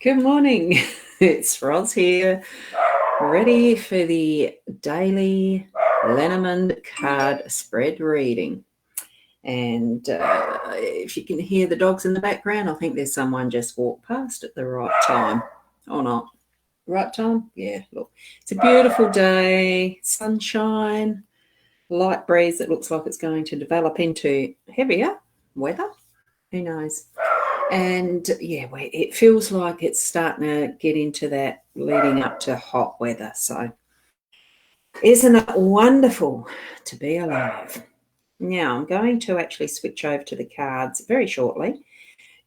Good morning. It's Roz here, ready for the Daily LENORMAND card spread reading. And if you can hear the dogs in the background, I think there's someone just walked past at the right time. Or not. Right time? Yeah, look. It's a beautiful day, sunshine, light breeze that looks like it's going to develop into heavier weather. Who knows? And yeah, it feels like it's starting to get into that leading up to hot weather. So isn't it wonderful to be alive? Now I'm going to actually switch over to the cards very shortly.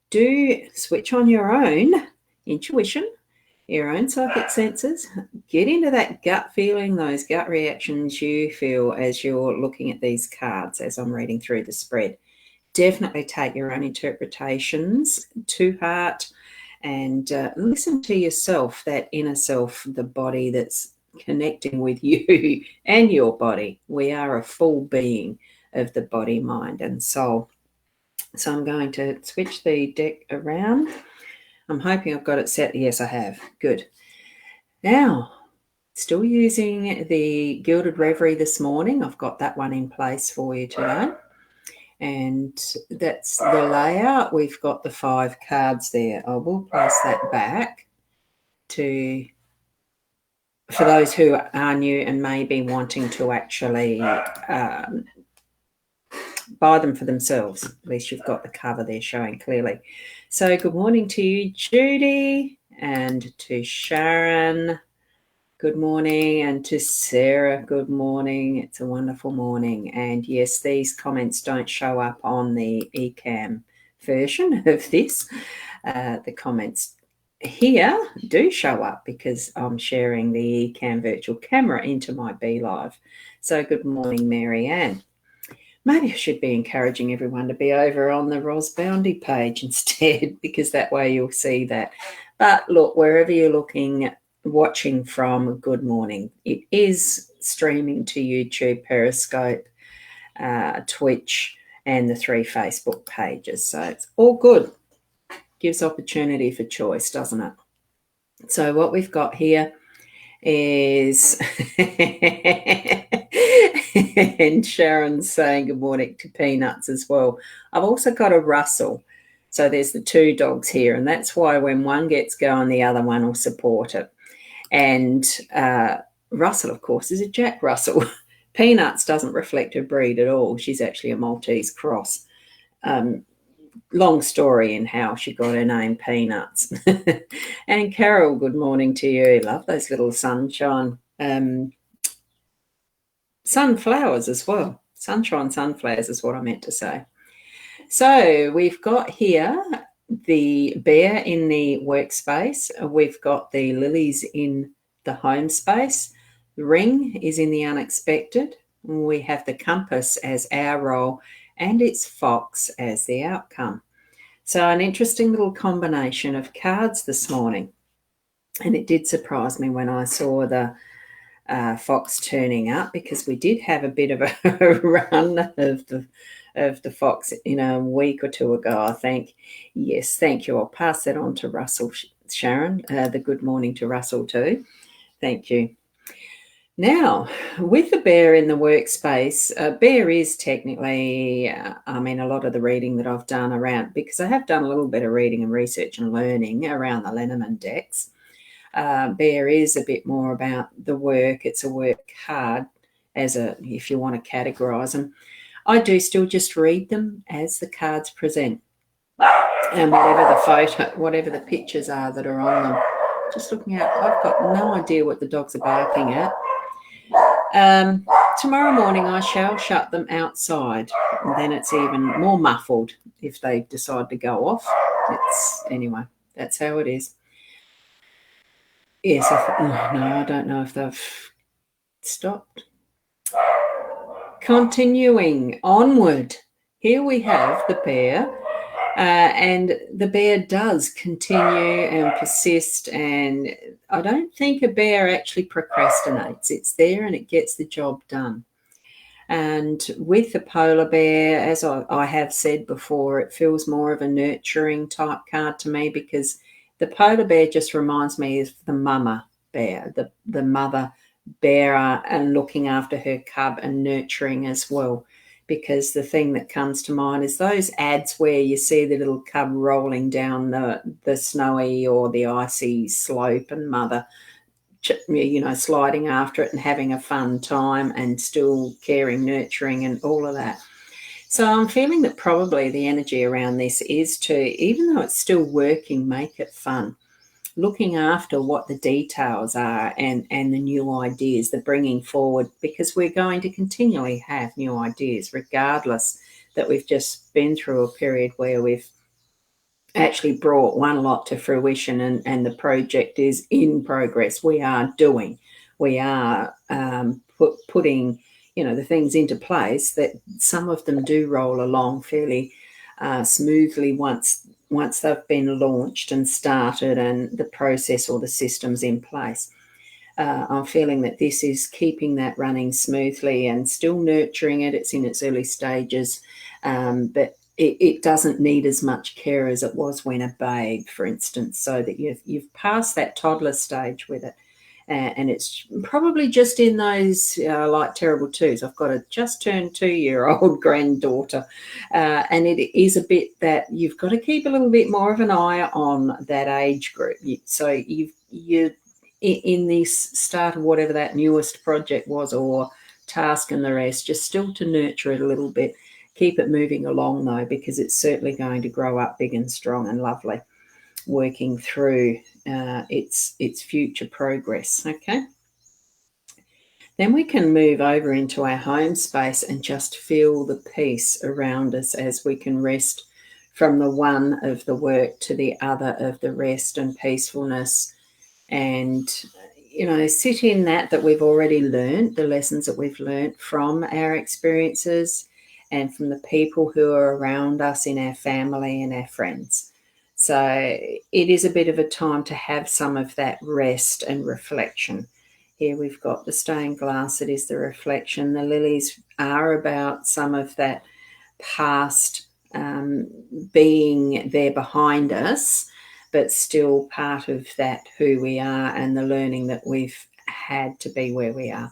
Do switch on your own intuition, your own psychic senses. Get into that gut feeling, those gut reactions you feel as you're looking at these cards as I'm reading through the spread. Definitely take your own interpretations to heart and listen to yourself, that inner self, the body that's connecting with you and your body. We are a full being of the body, mind, and soul. So I'm going to switch the deck around. I'm hoping I've got it set. Yes, I have. Good. Now, still using the Gilded Reverie this morning. I've got that one in place for you today. And that's the layout. We've got the 5 cards there. I will place that back for those who are new and may be wanting to actually buy them for themselves. At least you've got the cover there showing clearly. So good morning to you, Judy, and to Sharon. Good morning, and to Sarah, good morning. It's a wonderful morning. And yes, these comments don't show up on the eCam version of this. The comments here do show up because I'm sharing the eCam virtual camera into my BeLive. So good morning, Mary Ann. Maybe I should be encouraging everyone to be over on the Ros Boundy page instead, because that way you'll see that. But look, wherever you're watching from, good morning. It is streaming to YouTube, Periscope, Twitch, and the 3 Facebook pages. So it's all good. Gives opportunity for choice, doesn't it? So what we've got here is and Sharon's saying good morning to Peanuts as well. I've also got a Russell. So there's the 2 dogs here, and that's why when one gets going, the other one will support it. And Russell, of course, is a Jack Russell. Peanuts doesn't reflect her breed at all. She's actually a Maltese cross. Long story in how she got her name Peanuts. And Carol, good morning to you. Love those little sunshine sunflowers as well. Sunshine sunflowers is what I meant to say. So we've got here the bear in the workspace. We've got the lilies in the home space. The ring is in the unexpected. We have the compass as our role, and it's fox as the outcome. So an interesting little combination of cards this morning. And it did surprise me when I saw the fox turning up, because we did have a bit of a run of the fox in a week or 2 ago, I think. Yes, thank you. I'll pass that on to Russell, Sharon. The good morning to Russell too. Thank you. Now, with the bear in the workspace, bear is technically, a lot of the reading that I've done around, because I have done a little bit of reading and research and learning around the Lenormand decks. Bear is a bit more about the work. It's a work card, if you want to categorize them. I do still just read them as the cards present, and whatever the pictures are that are on them. Just looking out, I've got no idea what the dogs are barking at. Tomorrow morning I shall shut them outside, and then it's even more muffled if they decide to go off. Anyway, that's how it is. Yes, I don't know if they've stopped. Continuing onward, here we have the bear, and the bear does continue and persist, and I don't think a bear actually procrastinates. It's there and it gets the job done. And with the polar bear, as I have said before, it feels more of a nurturing type card to me, because The polar bear just reminds me of the mama bear, the mother bearer, and looking after her cub and nurturing as well. Because the thing that comes to mind is those ads where you see the little cub rolling down the snowy or the icy slope, and mother, sliding after it and having a fun time and still caring, nurturing, and all of that. So I'm feeling that probably the energy around this is to, even though it's still working, make it fun. Looking after what the details are and the new ideas, the bringing forward, because we're going to continually have new ideas, regardless that we've just been through a period where we've actually brought one lot to fruition, and the project is in progress. We are doing, we are putting, the things into place, that some of them do roll along fairly smoothly once they've been launched and started and the process or the systems in place. I'm feeling that this is keeping that running smoothly and still nurturing it. It's in its early stages, but it doesn't need as much care as it was when a babe, for instance, so that you've passed that toddler stage with it. And it's probably just in those like terrible twos. I've got a just turned 2-year-old granddaughter, and it is a bit that you've got to keep a little bit more of an eye on that age group. So you're in this start of whatever that newest project was or task and the rest, just still to nurture it a little bit. Keep it moving along though, because it's certainly going to grow up big and strong and lovely, working through its future progress. Okay. Then we can move over into our home space and just feel the peace around us as we can rest from the one of the work to the other of the rest and peacefulness, and sit in that we've already learned, the lessons that we've learned from our experiences and from the people who are around us in our family and our friends. So it is a bit of a time to have some of that rest and reflection. Here we've got the stained glass, it is the reflection. The lilies are about some of that past being there behind us, but still part of that who we are and the learning that we've had to be where we are.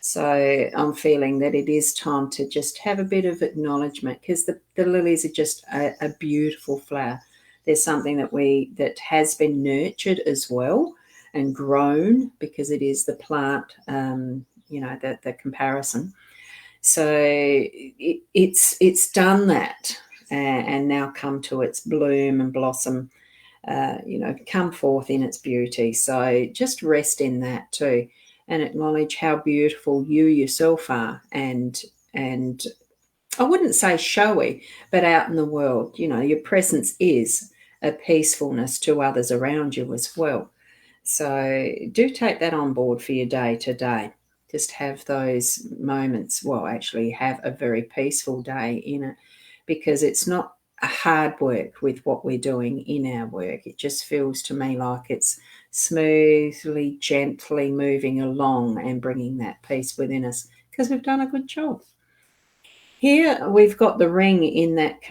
So I'm feeling that it is time to just have a bit of acknowledgement, because the lilies are just a beautiful flower. There's something that has been nurtured as well and grown, because it is the plant, the comparison. So it's done that and now come to its bloom and blossom, come forth in its beauty. So just rest in that too, and acknowledge how beautiful you yourself are, and I wouldn't say showy, but out in the world, your presence is a peacefulness to others around you as well. So do take that on board for your day to day. Just have those moments, actually have a very peaceful day in it, because it's not a hard work with what we're doing in our work. It just feels to me like it's smoothly, gently moving along and bringing that peace within us, because we've done a good job. Here we've got the ring in that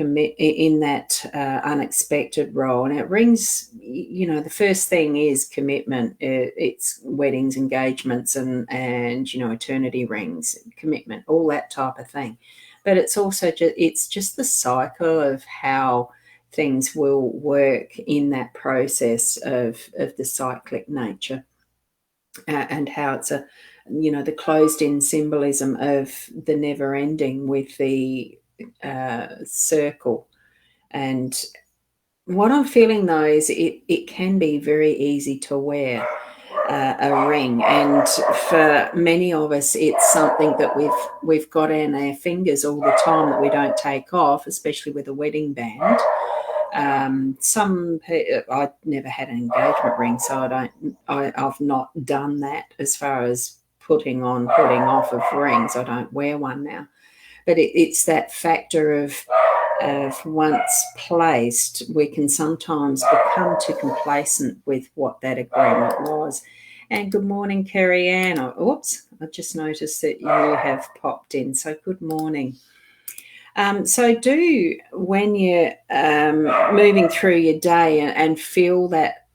unexpected role, and it rings. The first thing is commitment. It's weddings, engagements, and eternity rings, commitment, all that type of thing. But it's also just the cycle of how things will work in that process of the cyclic nature, and how it's the closed-in symbolism of the never-ending with the circle. And what I'm feeling though is it can be very easy to wear a ring, and for many of us it's something that we've got in our fingers all the time that we don't take off, especially with a wedding band. I never had an engagement ring, so I've not done that as far as putting off of rings. I don't wear one now, but it's that factor of once placed, we can sometimes become too complacent with what that agreement was. And good morning, Kerry Ann. I just noticed that you have popped in, so good morning. So when you're moving through your day and feel that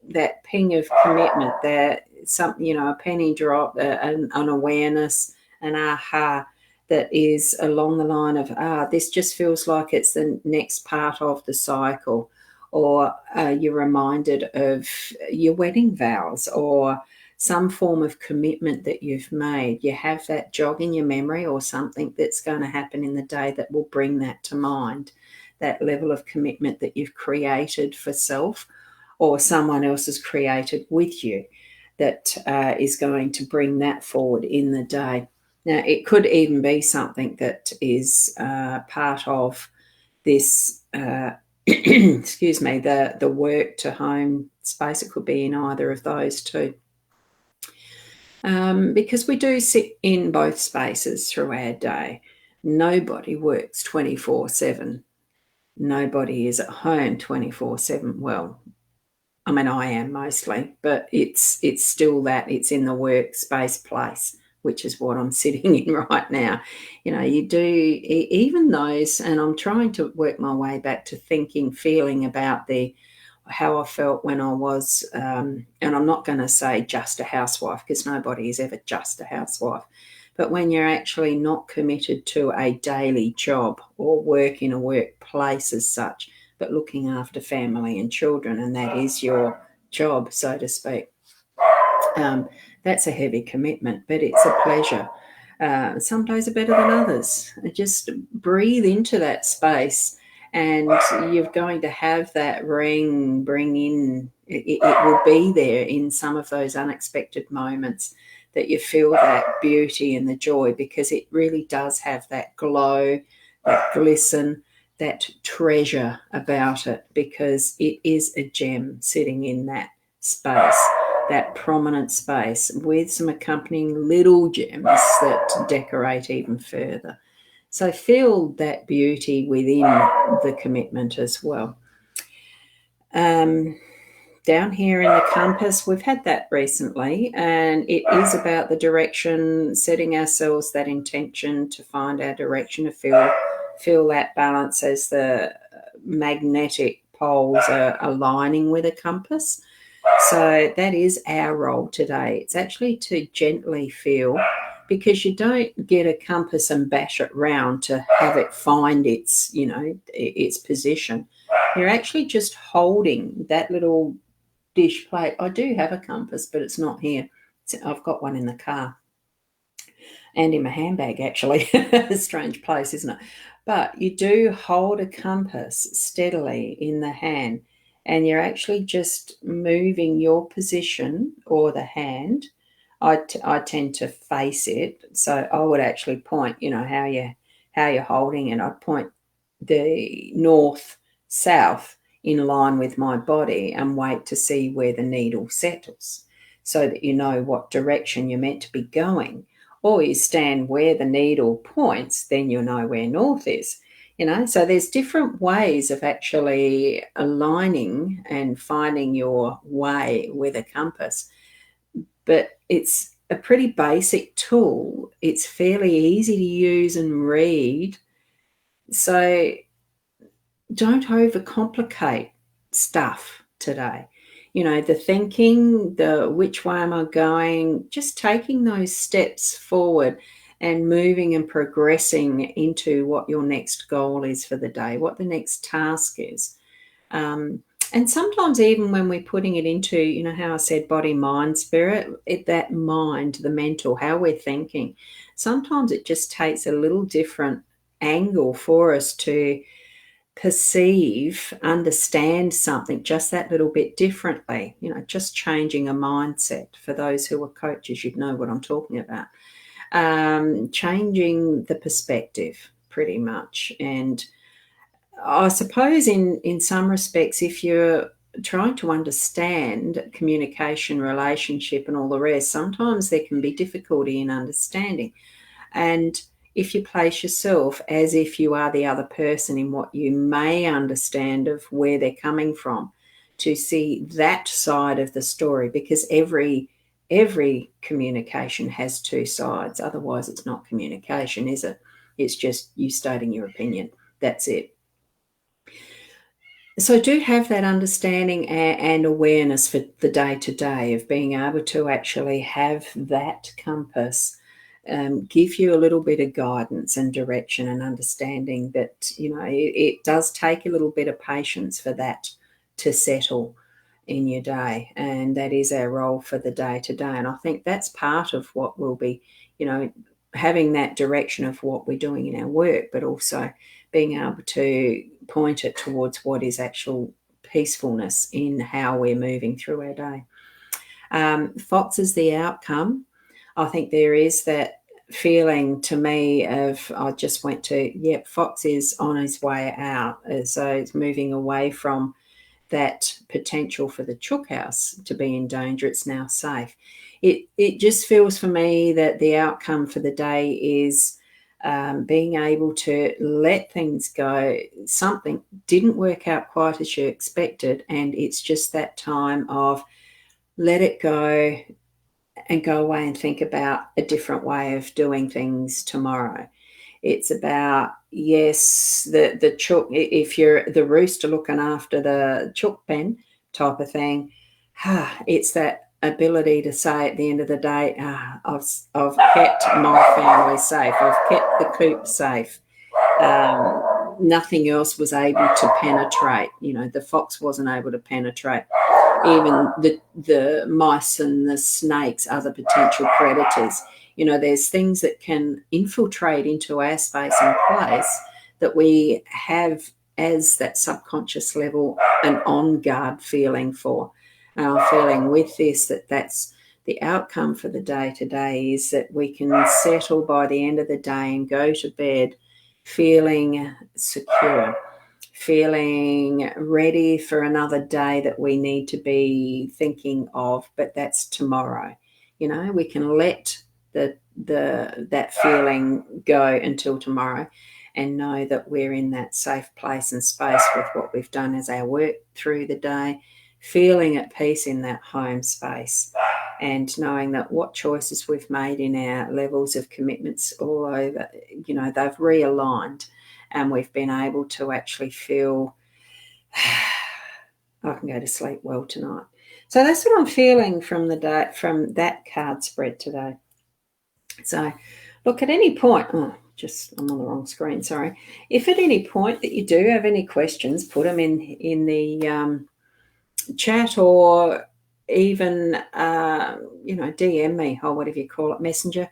that ping of commitment, that something, a penny drop, an awareness, an aha, that is along the line of, this just feels like it's the next part of the cycle, or you're reminded of your wedding vows, or some form of commitment that you've made. You have that jog in your memory, or something that's going to happen in the day that will bring that to mind, that level of commitment that you've created for self, or someone else has created with you, that is going to bring that forward in the day. Now, it could even be something that is part of this, excuse me, the work to home space. It could be in either of those two. Because we do sit in both spaces through our day. Nobody works 24/7. Nobody is at home 24/7. Well, I mean, I am mostly, but it's still that it's in the workspace place, which is what I'm sitting in right now. You do even those, and I'm trying to work my way back to thinking, feeling about how I felt when I was, and I'm not going to say just a housewife, because nobody is ever just a housewife, but when you're actually not committed to a daily job or work in a workplace as such, but looking after family and children, and that is your job, so to speak. That's a heavy commitment, but it's a pleasure. Some days are better than others. Just breathe into that space, and you're going to have that bring in. It will be there in some of those unexpected moments, that you feel that beauty and the joy, because it really does have that glow, that glisten, that treasure about it, because it is a gem sitting in that space, that prominent space, with some accompanying little gems that decorate even further. So feel that beauty within the commitment as well. Down here in the compass, we've had that recently, and it is about the direction, setting ourselves that intention to find our direction, to feel that balance as the magnetic poles are aligning with a compass. So that is our role today. It's actually to gently feel, because you don't get a compass and bash it round to have it find its position. You're actually just holding that little dish plate. I do have a compass, but it's not here. I've got one in the car and in my handbag, actually. A strange place, isn't it? But you do hold a compass steadily in the hand, and you're actually just moving your position, or the hand. I tend to face it, so I would actually point, how you're holding it. I'd point the north, south, in line with my body, and wait to see where the needle settles, so that you know what direction you're meant to be going. Or you stand where the needle points, then you'll know where north is. So there's different ways of actually aligning and finding your way with a compass. But it's a pretty basic tool. It's fairly easy to use and read. So don't overcomplicate stuff today. The thinking, the which way am I going, just taking those steps forward and moving and progressing into what your next goal is for the day, what the next task is. And sometimes even when we're putting it into, how I said body, mind, spirit, that mind, the mental, how we're thinking, sometimes it just takes a little different angle for us to perceive, understand something just that little bit differently, just changing a mindset. For those who are coaches, you'd know what I'm talking about. Changing the perspective, pretty much. And I suppose in some respects, if you're trying to understand communication, relationship, and all the rest, sometimes there can be difficulty in understanding. And if you place yourself as if you are the other person in what you may understand of where they're coming from, to see that side of the story, because every communication has two sides. Otherwise, it's not communication, is it? It's just you stating your opinion. That's it. So do have that understanding and awareness for the day-to-day of being able to actually have that compass give you a little bit of guidance and direction and understanding that, it does take a little bit of patience for that to settle in your day. And that is our role for the day-to-day. And I think that's part of what will be, having that direction of what we're doing in our work, but also being able to point it towards what is actual peacefulness in how we're moving through our day. Fox is the outcome. I think there is that feeling to me of, I just went to, yep, Fox is on his way out. So it's moving away from that potential for the chook house to be in danger. It's now safe. It just feels for me that the outcome for the day is being able to let things go. Something didn't work out quite as you expected, and it's just that time of let it go and go away and think about a different way of doing things tomorrow. It's about, yes, the chook, if you're the rooster looking after the chook pen type of thing, it's that ability to say at the end of the day, I've kept my family safe. I've kept the coop safe. Nothing else was able to penetrate. The fox wasn't able to penetrate. Even the mice and the snakes are the potential predators. There's things that can infiltrate into our space and place that we have as that subconscious level an on guard feeling for. And I'm feeling with this that's the outcome for the day today is that we can settle by the end of the day and go to bed feeling secure, feeling ready for another day that we need to be thinking of, but that's tomorrow. We can let that feeling go until tomorrow and know that we're in that safe place and space with what we've done as our work through the day, feeling at peace in that home space and knowing that what choices we've made in our levels of commitments all over, they've realigned and we've been able to actually feel I can go to sleep well tonight. So that's what I'm feeling from that card spread today. So look, at any point, I'm on the wrong screen, sorry. If at any point that you do have any questions, put them in the chat or even, DM me or whatever you call it, messenger.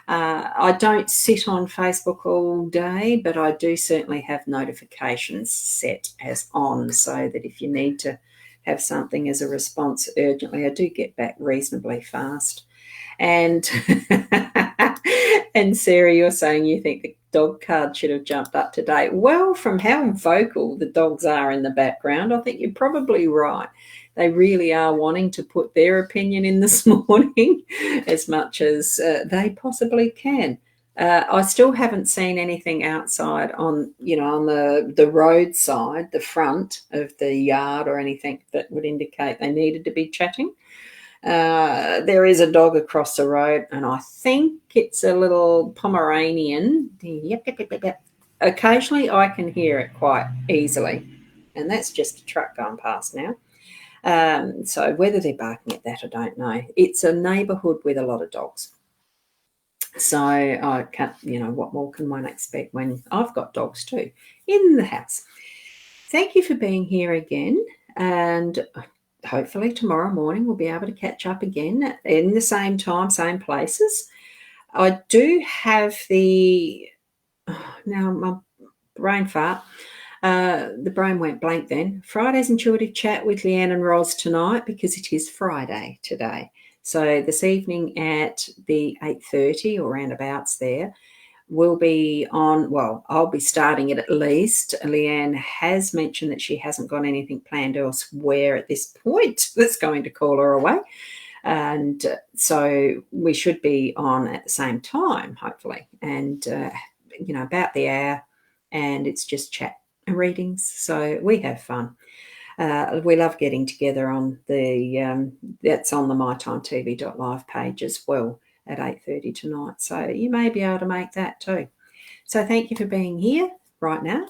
I don't sit on Facebook all day, but I do certainly have notifications set as on so that if you need to have something as a response urgently, I do get back reasonably fast. And and Sarah, you're saying you think the dog card should have jumped up today. Well, from how vocal the dogs are in the background, I think you're probably right. They really are wanting to put their opinion in this morning as much as they possibly can. I still haven't seen anything outside on the roadside, the front of the yard or anything that would indicate they needed to be chatting. There is a dog across the road, and I think it's a little Pomeranian. Yep, yep, yep, yep. Occasionally I can hear it quite easily, and that's just a truck going past now. So whether they're barking at that, I don't know. It's a neighbourhood with a lot of dogs. So I can't, what more can one expect when I've got dogs too in the house? Thank you for being here again, and hopefully tomorrow morning we'll be able to catch up again in the same time, same places. I do have now my brain fart. The brain went blank then. Friday's intuitive chat with Leanne and Roz tonight because it is Friday today. So this evening at the 8:30 or roundabouts there, we'll be on, well, I'll be starting it at least. Leanne has mentioned that she hasn't got anything planned elsewhere at this point that's going to call her away. And so we should be on at the same time, hopefully, and, about the hour, and it's just chat and readings. So we have fun. We love getting together on that's on the mytimetv.live page as well at 8:30 tonight. So you may be able to make that too. So thank you for being here right now.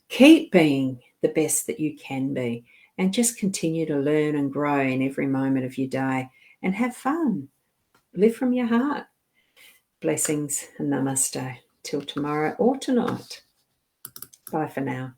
Keep being the the best that you can be, and just continue to learn and grow in every moment of your day and have fun. Live from your heart. Blessings and namaste. Till tomorrow or tonight. Bye for now.